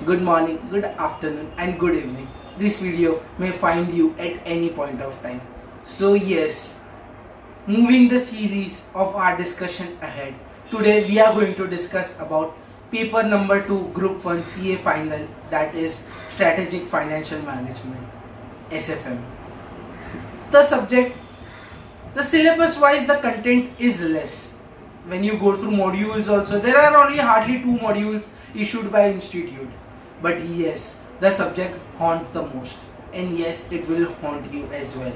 good morning, good afternoon, and good evening. This video may find you at any point of time. So, yes, moving the series of our discussion ahead. Today, we are going to discuss about paper number 2, Group 1 CA final, that is Strategic Financial Management, SFM. The subject, the syllabus wise, the content is less. When you go through modules also, there are only hardly 2 modules issued by institute. But yes, the subject haunts the most, and yes, it will haunt you as well.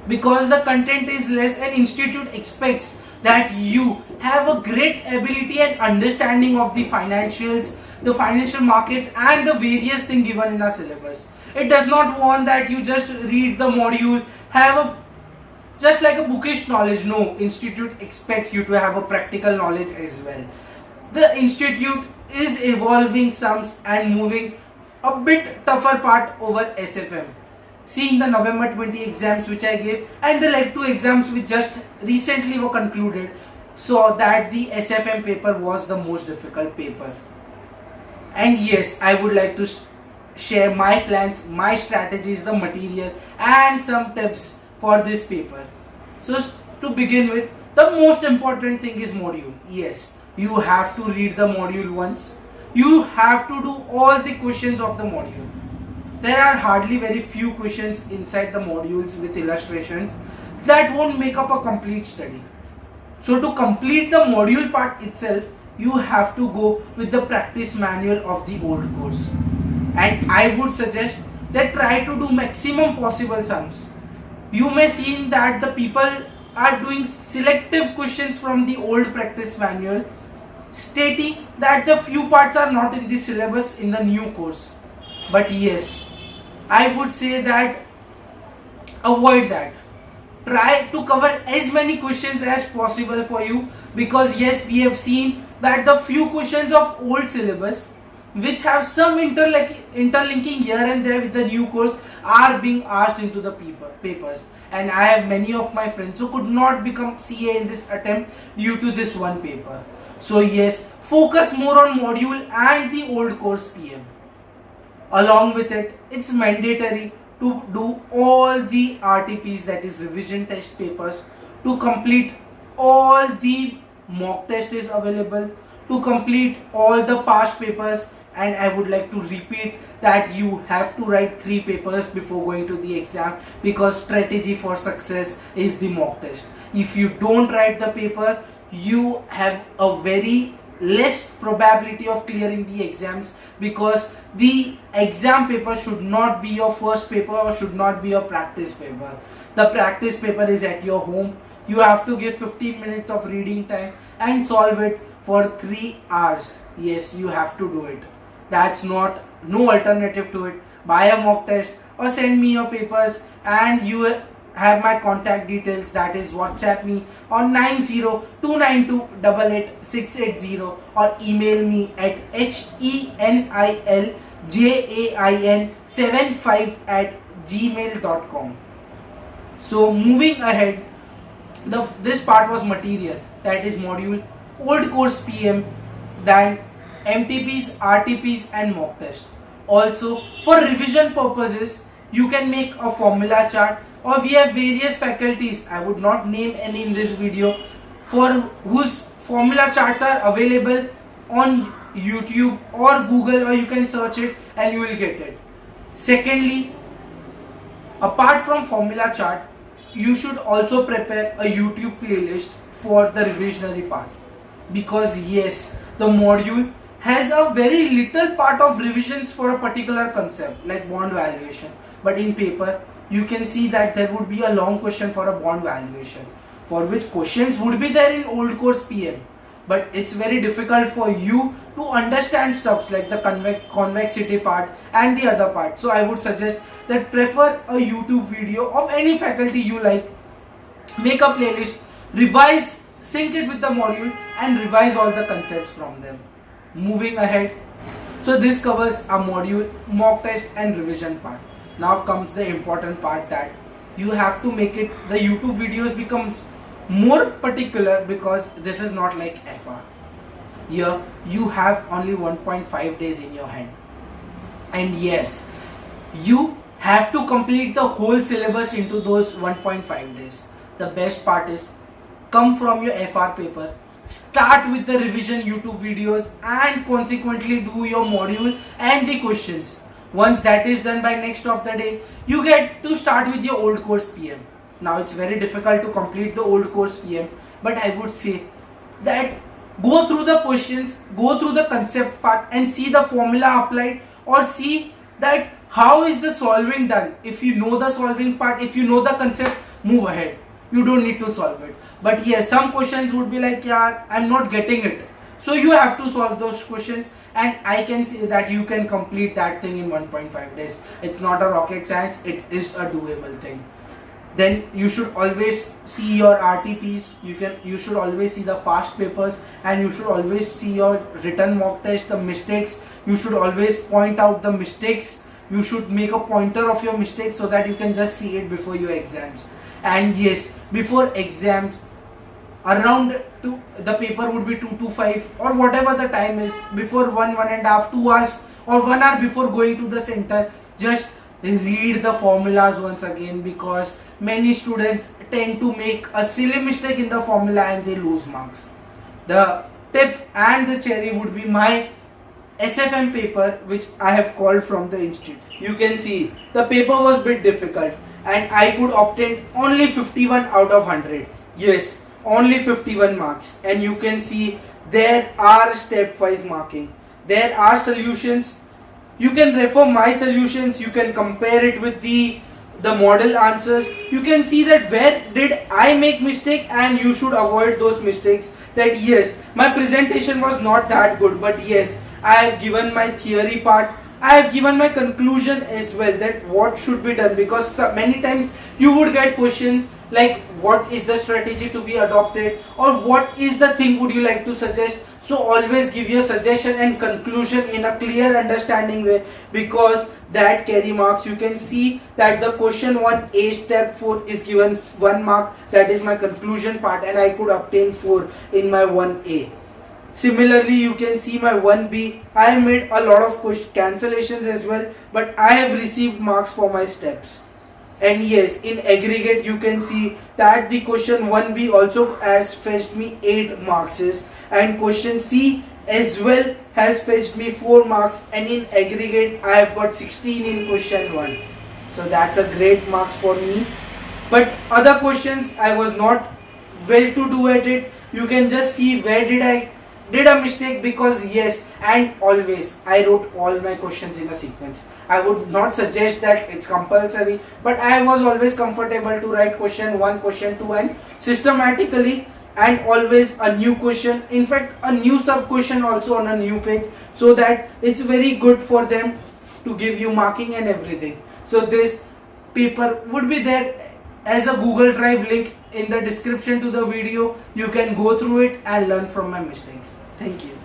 Because the content is less, and institute expects that you have a great ability and understanding of the financials, the financial markets, and the various things given in our syllabus. It does not want that you just read the module, have a just like a bookish knowledge. No, institute expects you to have a practical knowledge as well. The institute is evolving sums and moving a bit tougher part over SFM. Seeing the November 20 exams which I gave and the leg 2 exams which just recently were concluded, so that the SFM paper was the most difficult paper. And yes, I would like to share my plans, my strategies, the material, and some tips for this paper. So to begin with, the most important thing is module. Yes, you have to read the module once. You have to do all the questions of the module. There are hardly very few questions inside the modules with illustrations that won't make up a complete study. So to complete the module part itself, you have to go with the practice manual of the old course. And I would suggest that try to do maximum possible sums. You may see that the people are doing selective questions from the old practice manual, stating that the few parts are not in the syllabus in the new course. But yes, I would say that avoid that. Try to cover as many questions as possible for you, because yes, we have seen that the few questions of old syllabus which have some interlinking here and there with the new course are being asked into the papers. And I have many of my friends who could not become CA in this attempt due to this one paper. So yes, focus more on module and the old course PM. Along with it, it's mandatory to do all the RTPs, that is revision test papers, to complete all the mock test is available, to complete all the past papers. And I would like to repeat that you have to write 3 papers before going to the exam, because strategy for success is the mock test. If you don't write the paper, you have a very less probability of clearing the exams, because the exam paper should not be your first paper or should not be your practice paper. The practice paper is at your home. You have to give 15 minutes of reading time and solve it for 3 hours. Yes, you have to do it. That's no alternative to it. Buy a mock test or send me your papers, and you have my contact details, that is WhatsApp me on 9029288680 or email me at heniljain75@gmail.com. So moving ahead, this part was material, that is module, old course PM, then MTPs, RTPs and mock test. Also for revision purposes, you can make a formula chart, or we have various faculties, I would not name any in this video, for whose formula charts are available on YouTube or Google, or you can search it and you will get it. Secondly, apart from formula chart, you should also prepare a YouTube playlist for the revisionary part, because yes, the module has a very little part of revisions for a particular concept like bond valuation, but in paper you can see that there would be a long question for a bond valuation, for which questions would be there in old course PM, but it's very difficult for you to understand stuffs like the convexity part and the other part. So I would suggest that prefer a YouTube video of any faculty you like, make a playlist, revise, sync it with the module and revise all the concepts from them. Moving ahead, so this covers a module, mock test and revision part. Now comes the important part, that you have to make it, the YouTube videos becomes more particular, because this is not like FR. Here you have only 1.5 days in your hand. And yes, you have to complete the whole syllabus into those 1.5 days. The best part is, come from your FR paper, start with the revision YouTube videos, and consequently do your module and the questions. Once that is done by next of the day, you get to start with your old course PM. Now it's very difficult to complete the old course PM, but I would say that go through the questions, go through the concept part and see the formula applied, or see that how is the solving done. If you know the solving part, if you know the concept, move ahead. You don't need to solve it. But yes, some questions would be like, yeah, I'm not getting it. So you have to solve those questions, and I can say that you can complete that thing in 1.5 days. It's not a rocket science, it is a doable thing. Then you should always see your RTPs, you should always see the past papers, and you should always see your written mock test, the mistakes. You should always point out the mistakes. You should make a pointer of your mistakes so that you can just see it before your exams. And yes, before exams, around the paper would be 2 to 5 or whatever the time is, before 1.5, 2 hours or 1 hour before going to the center, just read the formulas once again, because many students tend to make a silly mistake in the formula and they lose marks. The tip and the cherry would be my SFM paper, which I have called from the institute. You can see the paper was a bit difficult and I could obtain only 51 out of 100. Yes, only 51 marks. And you can see there are stepwise marking. There are solutions. You can refer my solutions. You can compare it with the model answers. You can see that where did I make mistake, and you should avoid those mistakes. That yes, my presentation was not that good, but yes, I have given my theory part. I have given my conclusion as well, that what should be done, because many times you would get question like what is the strategy to be adopted, or what is the thing would you like to suggest. So always give your suggestion and conclusion in a clear understanding way, because that carry marks. You can see that the question 1A step 4 is given 1 mark, that is my conclusion part, and I could obtain 4 in my 1A. Similarly, you can see my 1B. I have made a lot of cancellations as well, but I have received marks for my steps. And yes, in aggregate you can see that the question 1B also has fetched me 8 marks, and question C as well has fetched me 4 marks, and in aggregate I have got 16 in question 1. So that's a great marks for me. But other questions I was not well to do at it. You can just see where did I did a mistake, because yes, and always I wrote all my questions in a sequence. I would not suggest that it's compulsory, but I was always comfortable to write question 1, question 2 and systematically, and always a new question, in fact a new sub question also on a new page, so that it's very good for them to give you marking and everything. So this paper would be there as a Google Drive link in the description to the video. You can go through it and learn from my mistakes. Thank you.